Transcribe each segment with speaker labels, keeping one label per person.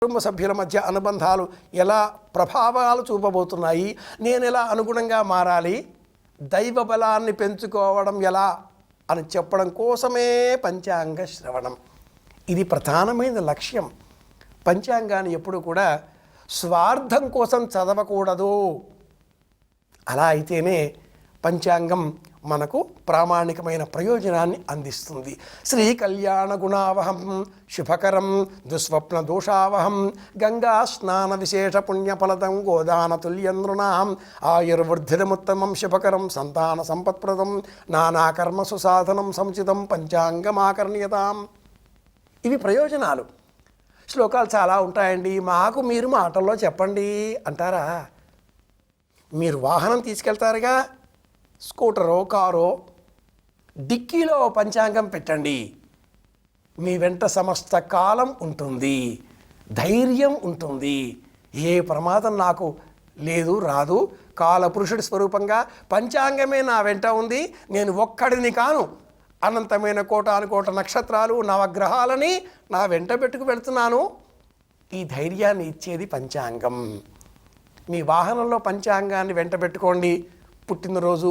Speaker 1: కుటుంబ సభ్యుల మధ్య అనుబంధాలు ఎలా ప్రభావాలు చూపబోతున్నాయి, నేను ఎలా అనుగుణంగా మారాలి, దైవ బలాన్ని పెంచుకోవడం ఎలా అని చెప్పడం కోసమే పంచాంగ శ్రవణం. ఇది ప్రధానమైన లక్ష్యం. పంచాంగాన్ని ఎప్పుడు కూడా స్వార్థం కోసం చదవకూడదు. అలా అయితేనే పంచాంగం మనకు ప్రామాణికమైన ప్రయోజనాన్ని అందిస్తుంది. శ్రీ కళ్యాణ గుణావహం శుభకరం దుస్వప్న దోషావహం గంగా స్నాన విశేష పుణ్యఫలదం గోదాన తుల్యం నృణాం ఆయుర్వృద్ధిరముత్తమం శుభకరం సంతాన సంపత్ప్రదం నానాకర్మసు సాధనం సముచితం పంచాంగమాకర్ణ్యతాం. ఇవి ప్రయోజనాలు. శ్లోకాలు చాలా ఉంటాయండి, మాకు మీరు మాటల్లో చెప్పండి అంటారా? మీరు వాహనం తీసుకెళ్తారుగా, స్కూటరో కారో, డిక్కీలో పంచాంగం పెట్టండి. మీ వెంట సమస్త కాలం ఉంటుంది, ధైర్యం ఉంటుంది. ఏ ప్రమాదం నాకు లేదు రాదు. కాలపురుషుడి స్వరూపంగా పంచాంగమే నా వెంట ఉంది. నేను ఒక్కడిని కాను, అనంతమైన కోటానుకోట నక్షత్రాలు నవగ్రహాలని నా వెంట పెట్టుకు వెళుతున్నాను. ఈ ధైర్యాన్ని ఇచ్చేది పంచాంగం. మీ వాహనంలో పంచాంగాన్ని వెంట పెట్టుకోండి. పుట్టినరోజు,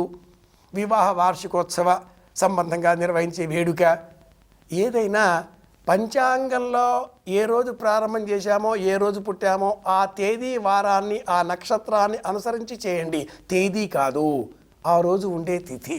Speaker 1: వివాహ వార్షికోత్సవ సంబంధంగా నిర్వహించే వేడుక ఏదైనా పంచాంగంలో ఏ రోజు ప్రారంభం చేశామో, ఏ రోజు పుట్టామో ఆ తేదీ వారాన్ని ఆ నక్షత్రాన్ని అనుసరించి చేయండి. తేదీ కాదు, ఆ రోజు ఉండే తిథి.